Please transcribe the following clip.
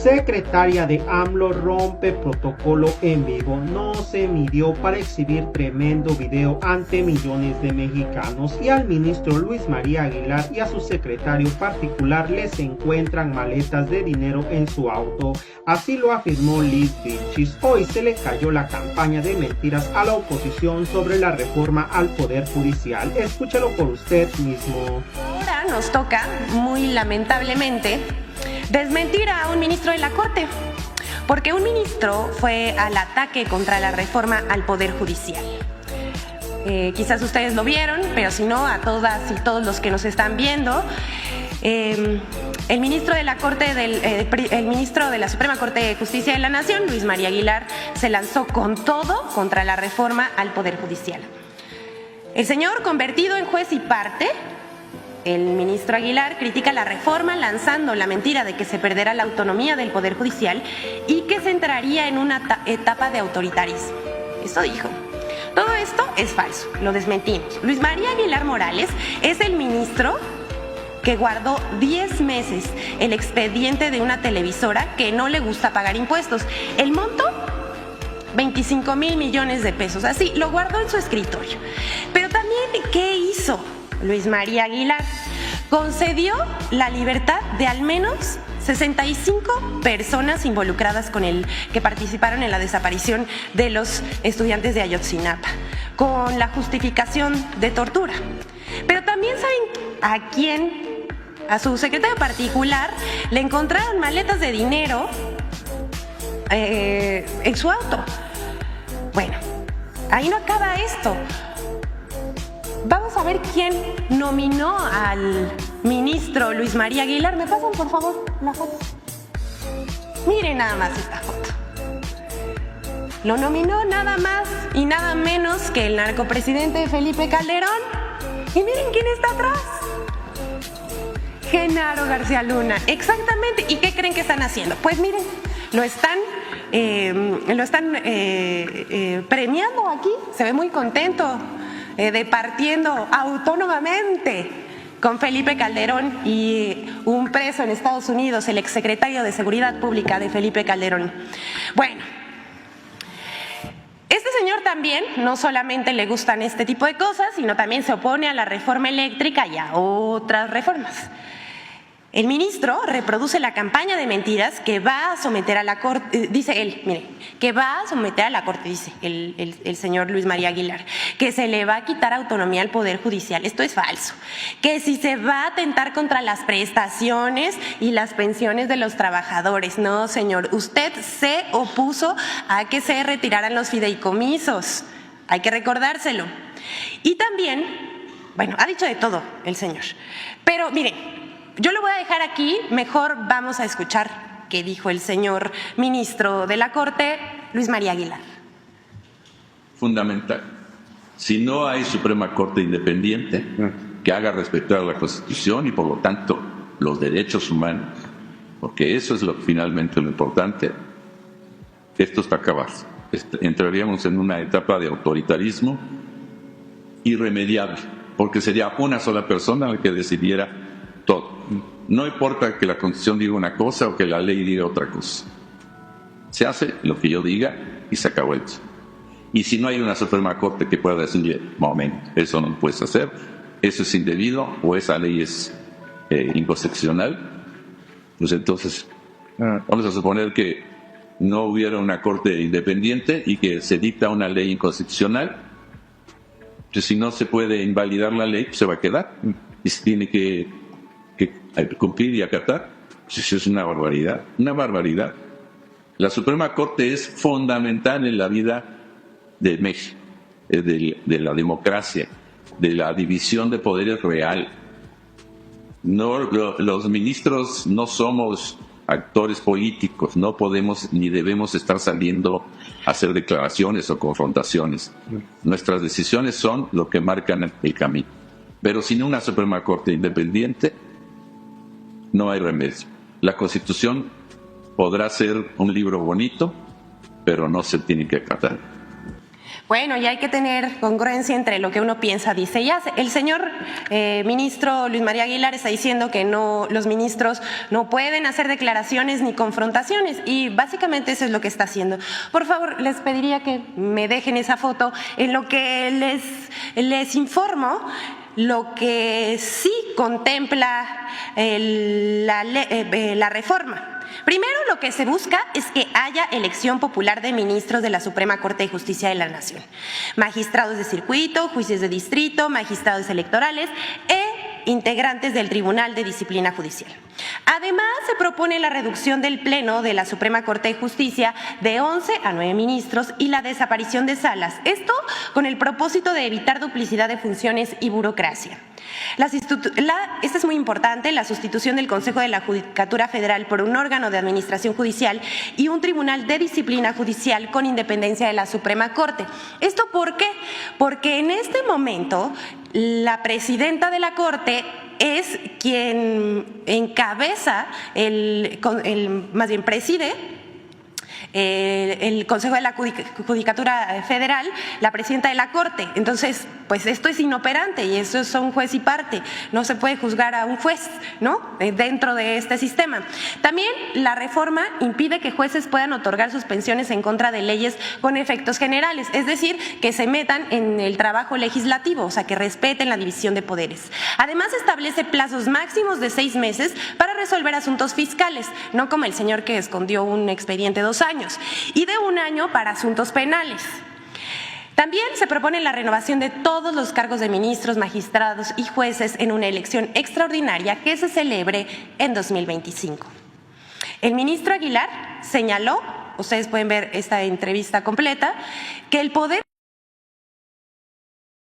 Secretaria de AMLO rompe protocolo en vivo. No se midió para exhibir tremendo video ante millones de mexicanos. Y al ministro Luis María Aguilar y a su secretario particular les encuentran maletas de dinero en su auto. Así lo afirmó Liz Vilchis. Hoy se le cayó la campaña de mentiras a la oposición sobre la reforma al Poder Judicial. Escúchelo por usted mismo. Ahora nos toca, muy lamentablemente, desmentir a un ministro de la Corte, porque un ministro fue al ataque contra la reforma al Poder Judicial. Quizás ustedes lo vieron, pero si no, a todas y todos los que nos están viendo, el ministro de la Corte, el ministro de la Suprema Corte de Justicia de la Nación, Luis María Aguilar, se lanzó con todo contra la reforma al Poder Judicial. El señor, convertido en juez y parte, el ministro Aguilar, critica la reforma lanzando la mentira de que se perderá la autonomía del Poder Judicial y que se entraría en una etapa de autoritarismo. Eso dijo. Todo esto es falso, lo desmentimos. Luis María Aguilar Morales es el ministro que guardó 10 meses el expediente de una televisora que no le gusta pagar impuestos. El monto, 25,000 millones de pesos. Así, lo guardó en su escritorio. Pero también, ¿qué hizo Luis María Aguilar? Concedió la libertad de al menos 65 personas involucradas que participaron en la desaparición de los estudiantes de Ayotzinapa, con la justificación de tortura. Pero también saben a quién, a su secretario particular, le encontraron maletas de dinero en su auto. Bueno, ahí no acaba esto. Vamos a ver quién nominó al ministro Luis María Aguilar. ¿Me pasan, por favor, la foto? Miren nada más esta foto. Lo nominó nada más y nada menos que el narcopresidente Felipe Calderón. Y miren quién está atrás. Genaro García Luna. Exactamente. ¿Y qué creen que están haciendo? Pues miren, lo están premiando aquí. Se ve muy contento. Departiendo autónomamente con Felipe Calderón y un preso en Estados Unidos, el exsecretario de Seguridad Pública de Felipe Calderón. Bueno, este señor también no solamente le gustan este tipo de cosas, sino también se opone a la reforma eléctrica y a otras reformas. El ministro reproduce la campaña de mentiras que va a someter a la Corte, dice él, mire, que va a someter a la Corte, dice el señor Luis María Aguilar, que se le va a quitar autonomía al Poder Judicial. Esto es falso. Que si se va a atentar contra las prestaciones y las pensiones de los trabajadores. No, señor, usted se opuso a que se retiraran los fideicomisos. Hay que recordárselo. Y también, bueno, ha dicho de todo el señor. Pero miren, yo lo voy a dejar aquí, mejor vamos a escuchar qué dijo el señor ministro de la Corte, Luis María Aguilar. Fundamental. Si no hay Suprema Corte independiente que haga respetar la Constitución y por lo tanto los derechos humanos, porque eso es finalmente lo importante, esto está acabado. Entraríamos en una etapa de autoritarismo irremediable, porque sería una sola persona la que decidiera todo. No importa que la Constitución diga una cosa o que la ley diga otra cosa. Se hace lo que yo diga y se acabó eso. Y si no hay una Suprema Corte que pueda decirle, momento, eso no lo puedes hacer, eso es indebido o esa ley es inconstitucional, pues entonces vamos a suponer que no hubiera una Corte independiente y que se dicta una ley inconstitucional. Pues si no se puede invalidar la ley, pues se va a quedar y se tiene que cumplir y acatar. Pues eso es una barbaridad, una barbaridad. La Suprema Corte es fundamental en la vida de México, de la democracia, de la división de poderes real. No, los ministros no somos actores políticos, no podemos ni debemos estar saliendo a hacer declaraciones o confrontaciones. Nuestras decisiones son lo que marcan el camino. Pero sin una Suprema Corte independiente, no hay remedio. La Constitución podrá ser un libro bonito, pero no se tiene que acatar. Bueno, y hay que tener congruencia entre lo que uno piensa, dice y hace. El señor ministro Luis María Aguilar está diciendo que los ministros no pueden hacer declaraciones ni confrontaciones, y básicamente eso es lo que está haciendo. Por favor, les pediría que me dejen esa foto. En lo que les informo, lo que sí contempla la reforma. Primero, lo que se busca es que haya elección popular de ministros de la Suprema Corte de Justicia de la Nación, magistrados de circuito, jueces de distrito, magistrados electorales e integrantes del Tribunal de Disciplina Judicial. Además, se propone la reducción del Pleno de la Suprema Corte de Justicia de 11 a 9 ministros y la desaparición de salas. Esto con el propósito de evitar duplicidad de funciones y burocracia. Esta es muy importante, la sustitución del Consejo de la Judicatura Federal por un órgano de administración judicial y un tribunal de disciplina judicial con independencia de la Suprema Corte. ¿Esto por qué? Porque en este momento la presidenta de la Corte es quien encabeza, más bien preside el Consejo de la Judicatura Federal, la presidenta de la Corte. Entonces, pues esto es inoperante y eso son juez y parte. No se puede juzgar a un juez, ¿no?, dentro de este sistema. También la reforma impide que jueces puedan otorgar suspensiones en contra de leyes con efectos generales, es decir, que se metan en el trabajo legislativo, o sea, que respeten la división de poderes. Además, establece plazos máximos de 6 meses para resolver asuntos fiscales, no como el señor que escondió un expediente 2 años, y de 1 año para asuntos penales. También se propone la renovación de todos los cargos de ministros, magistrados y jueces en una elección extraordinaria que se celebre en 2025. El ministro Aguilar señaló, ustedes pueden ver esta entrevista completa, que el poder